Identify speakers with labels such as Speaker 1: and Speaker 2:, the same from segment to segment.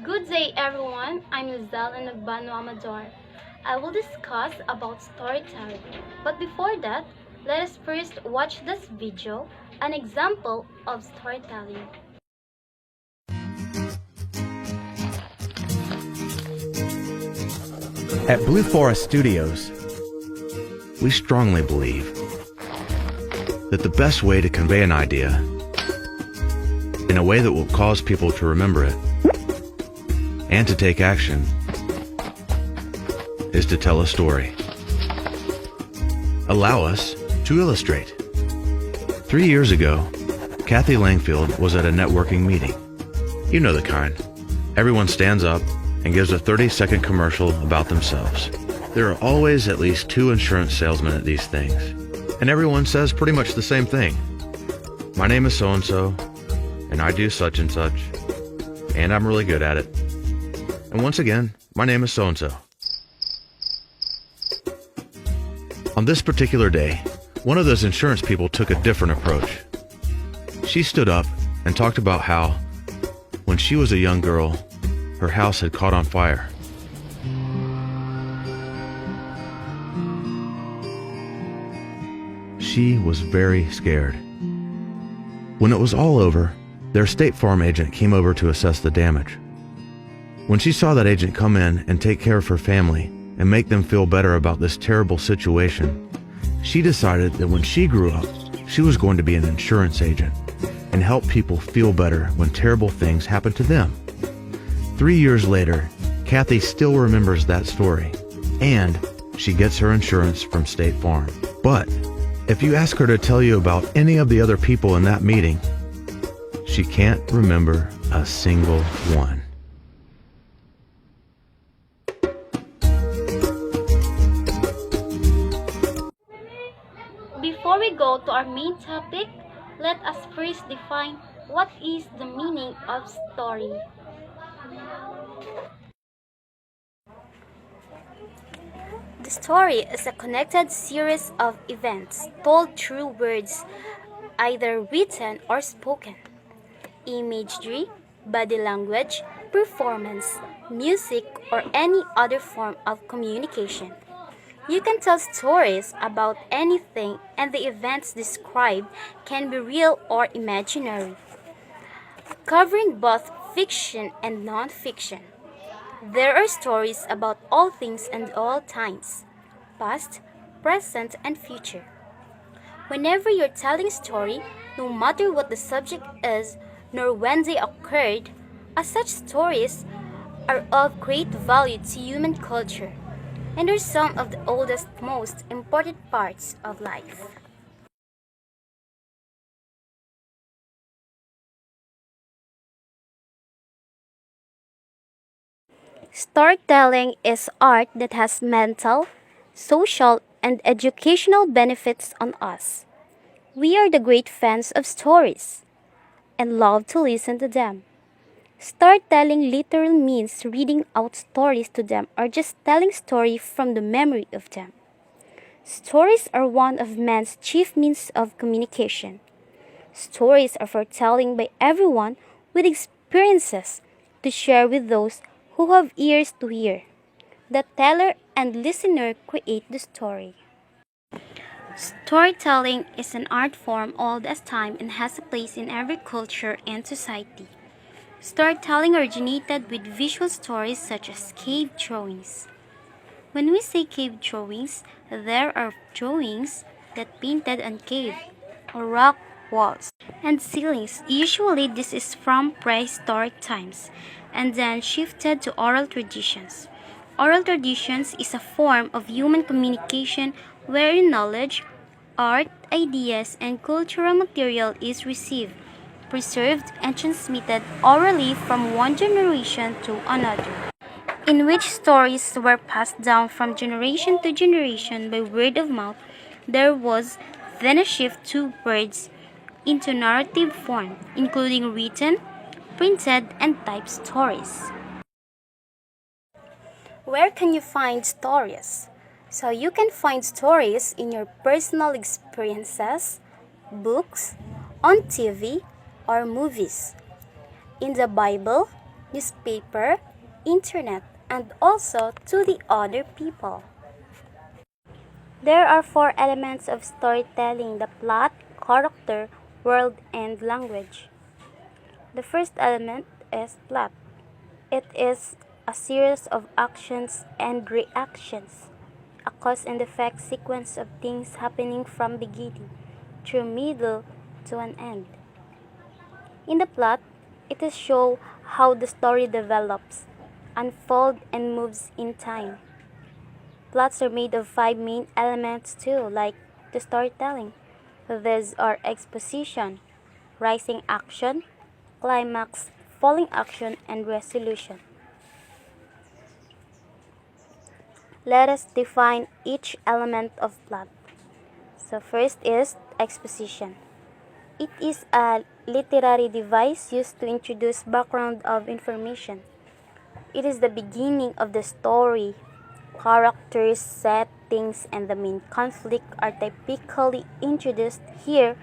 Speaker 1: Good day everyone, I'm Lizelle Nagbano Amador. I will discuss about storytelling. But before that, let us first watch this video, an example of storytelling.
Speaker 2: At Blue Forest Studios, we strongly believe that the best way to convey an idea in a way that will cause people to remember it and to take action is to tell a story. Allow us to illustrate. 3 years ago, Kathy Langfield was at a networking meeting. You know the kind. Everyone stands up and gives a 30-second commercial about themselves. There are always at least 2 insurance salesmen at these things, and everyone says pretty much the same thing. My name is so-and-so, and I do such and such, and I'm really good at it. And once again, my name is so-and-so. On this particular day, one of those insurance people took a different approach. She stood up and talked about how, when she was a young girl, her house had caught on fire. She was very scared. When it was all over, their State Farm agent came over to assess the damage. When she saw that agent come in and take care of her family and make them feel better about this terrible situation, she decided that when she grew up, she was going to be an insurance agent and help people feel better when terrible things happen to them. 3 years later, Kathy still remembers that story, and she gets her insurance from State Farm. But if you ask her to tell you about any of the other people in that meeting, she can't remember a single one.
Speaker 1: Before we go to our main topic, let us first define what is the meaning of story. The story is a connected series of events told through words, either written or spoken. Imagery, body language, performance, music, or any other form of communication. You can tell stories about anything, and the events described can be real or imaginary, covering both fiction and non-fiction. There are stories about all things and all times, past, present, and future. Whenever you're telling a story, no matter what the subject is, nor when they occurred, as such stories are of great value to human culture, and are some of the oldest, most important parts of life. Storytelling is art that has mental, social, and educational benefits on us. We are the great fans of stories and love to listen to them. Storytelling literally means reading out stories to them or just telling stories from the memory of them. Stories are one of man's chief means of communication. Stories are for telling by everyone with experiences to share with those who have ears to hear. The teller and listener create the story. Storytelling is an art form old as time and has a place in every culture and society. Storytelling originated with visual stories such as cave drawings. When we say cave drawings, there are drawings that painted on cave or rock walls and ceilings. Usually this is from prehistoric times and then shifted to oral traditions. Oral traditions is a form of human communication wherein knowledge, art, ideas, and cultural material is received, preserved, and transmitted orally from one generation to another, in which stories were passed down from generation to generation by word of mouth. There was then a shift to words into narrative form, including written, printed, and typed stories. Where can you find stories? So you can find stories in your personal experiences, books, on TV, or movies, in the Bible, newspaper, internet, and also to the other people. There are four elements of storytelling: the plot, character, world, and language. The first element is plot. It is a series of actions and reactions, a cause and effect sequence of things happening from beginning through middle to an end. In the plot, it is show how the story develops, unfolds, and moves in time. Plots are made of five main elements too, like the storytelling. These are exposition, rising action, climax, falling action, and resolution. Let us define each element of plot. So first is exposition. It is a literary device used to introduce background of information. It is the beginning of the story. Characters, settings, and the main conflict are typically introduced here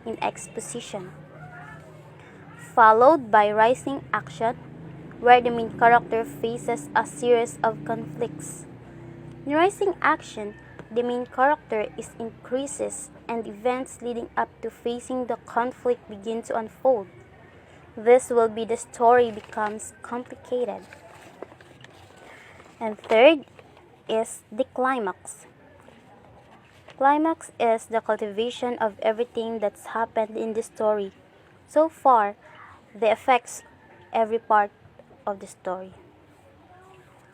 Speaker 1: in exposition, followed by rising action, where the main character faces a series of conflicts. In rising action, the main character is increases and events leading up to facing the conflict begin to unfold. This will be the story becomes complicated. And third is the climax. Climax is the cultivation of everything that's happened in the story. So far, the affects every part of the story.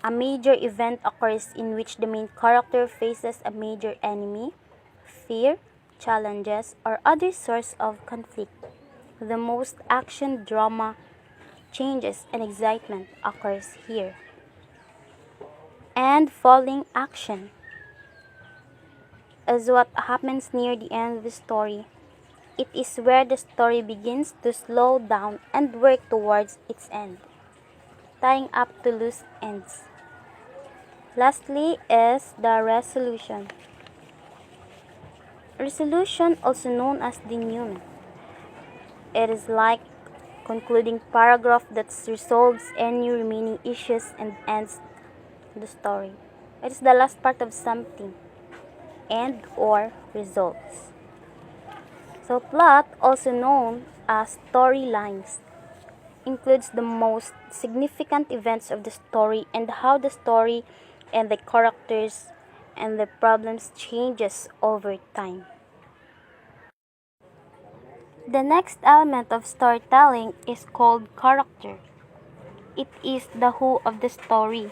Speaker 1: A major event occurs in which the main character faces a major enemy, fear, challenges, or other source of conflict. The most action drama, changes, and excitement occurs here. And falling action is what happens near the end of the story. It is where the story begins to slow down and work towards its end, tying up to loose ends. Lastly is the resolution. Resolution, also known as denouement. It is like concluding paragraph that resolves any remaining issues and ends the story. It is the last part of something, end or results. So plot, also known as storylines, includes the most significant events of the story and how the story and the characters and the problems changes over time. The next element of storytelling is called character. It is the who of the story.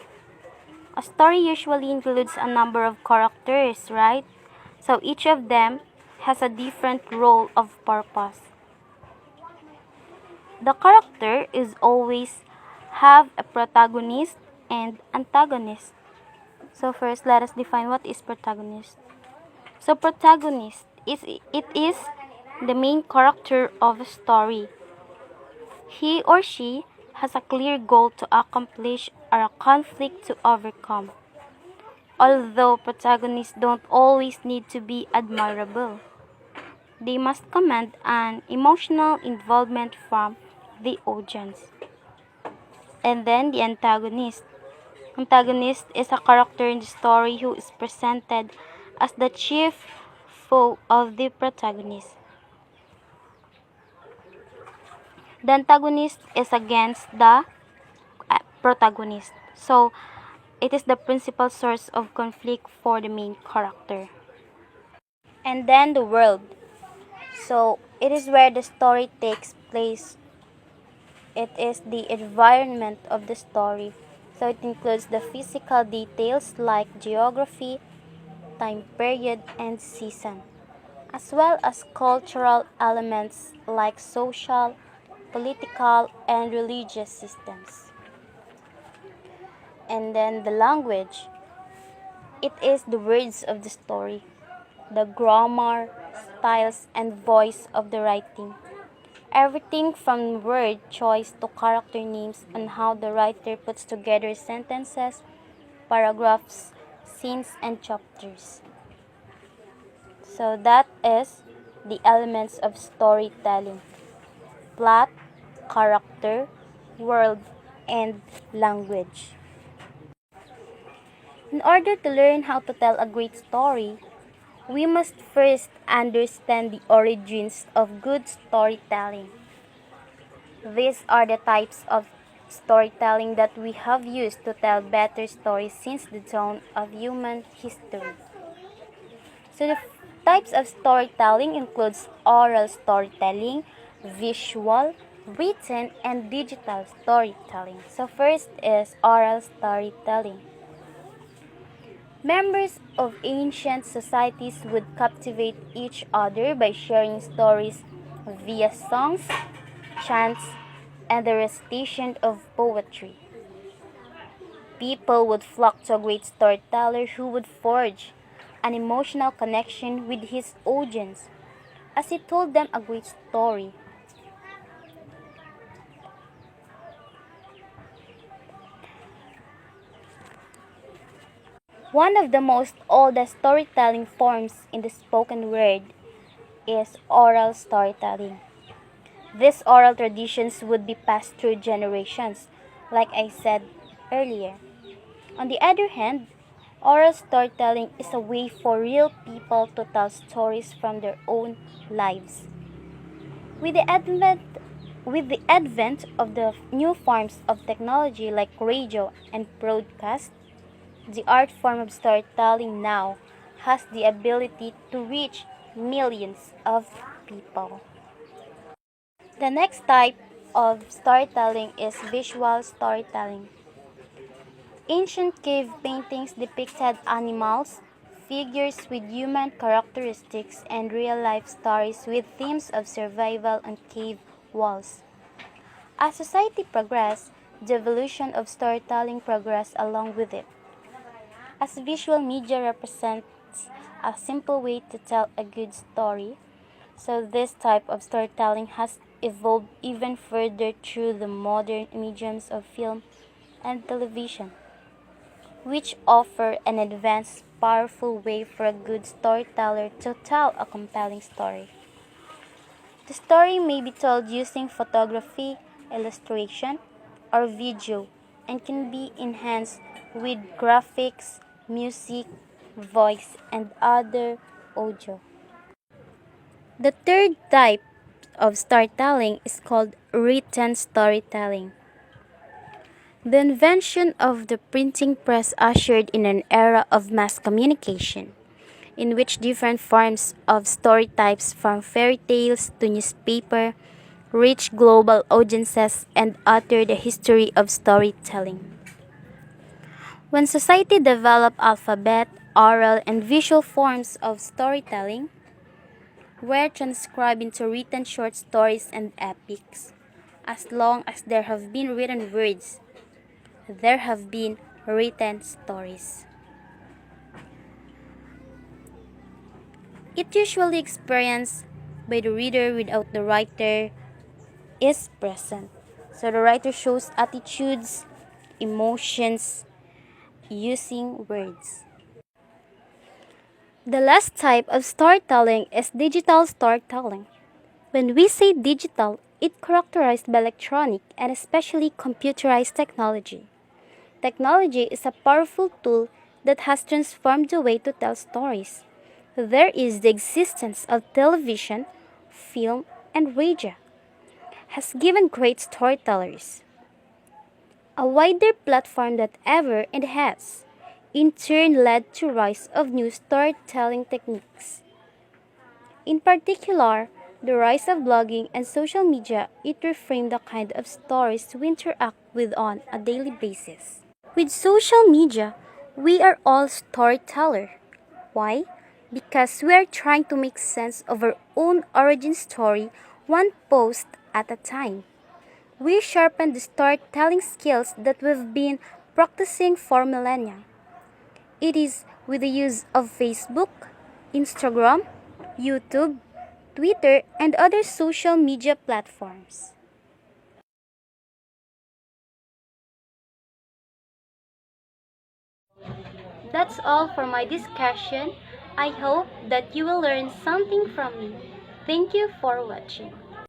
Speaker 1: A story usually includes a number of characters, right? So each of them has a different role of purpose. The character is always have a protagonist and antagonist. So first let us define what is protagonist. So protagonist is the main character of a story. He or she has a clear goal to accomplish or a conflict to overcome. Although protagonists don't always need to be admirable, they must command an emotional involvement from the audience. And then the antagonist. Antagonist is a character in the story who is presented as the chief foe of the protagonist. The antagonist is against the protagonist. So, it is the principal source of conflict for the main character. And then the world. So, it is where the story takes place. It is the environment of the story. So, it includes the physical details like geography, time period, and season, as well as cultural elements like social, political, and religious systems. And then the language. It is the words of the story, the grammar, styles, and voice of the writing. Everything from word choice to character names and how the writer puts together sentences, paragraphs, scenes, and chapters. So that is the elements of storytelling: plot, character, world, and language. In order to learn how to tell a great story, we must first understand the origins of good storytelling. These are the types of storytelling that we have used to tell better stories since the dawn of human history. So the types of storytelling includes oral storytelling, visual, written, and digital storytelling. So first is oral storytelling. Members of ancient societies would captivate each other by sharing stories via songs, chants, and the recitation of poetry. People would flock to a great storyteller who would forge an emotional connection with his audience as he told them a great story. One of the most oldest storytelling forms in the spoken word is oral storytelling. These oral traditions would be passed through generations, like I said earlier. On the other hand, oral storytelling is a way for real people to tell stories from their own lives. With the advent of the new forms of technology like radio and broadcast, the art form of storytelling now has the ability to reach millions of people. The next type of storytelling is visual storytelling. Ancient cave paintings depicted animals, figures with human characteristics, and real life stories with themes of survival on cave walls. As society progressed, the evolution of storytelling progressed along with it. As visual media represents a simple way to tell a good story, so this type of storytelling has evolved even further through the modern mediums of film and television, which offer an advanced, powerful way for a good storyteller to tell a compelling story. The story may be told using photography, illustration, or video, and can be enhanced with graphics, music, voice, and other audio. The third type of storytelling is called written storytelling. The invention of the printing press ushered in an era of mass communication, in which different forms of story types from fairy tales to newspaper reach global audiences and alter the history of storytelling. When society developed alphabet, oral, and visual forms of storytelling, were transcribed into written short stories and epics. As long as there have been written words, there have been written stories. It usually experienced by the reader without the writer is present. So the writer shows attitudes, emotions, using words. The last type of storytelling is digital storytelling. When we say digital, it's characterized by electronic and especially computerized technology. Technology is a powerful tool that has transformed the way to tell stories. There is the existence of television, film, and radio has given great storytellers a wider platform than ever and has, in turn, led to rise of new storytelling techniques. In particular, the rise of blogging and social media, it reframed the kind of stories we interact with on a daily basis. With social media, we are all storytellers. Why? Because we are trying to make sense of our own origin story one post at a time. We sharpen the storytelling skills that we've been practicing for millennia. It is with the use of Facebook, Instagram, YouTube, Twitter, and other social media platforms. That's all for my discussion. I hope that you will learn something from me. Thank you for watching.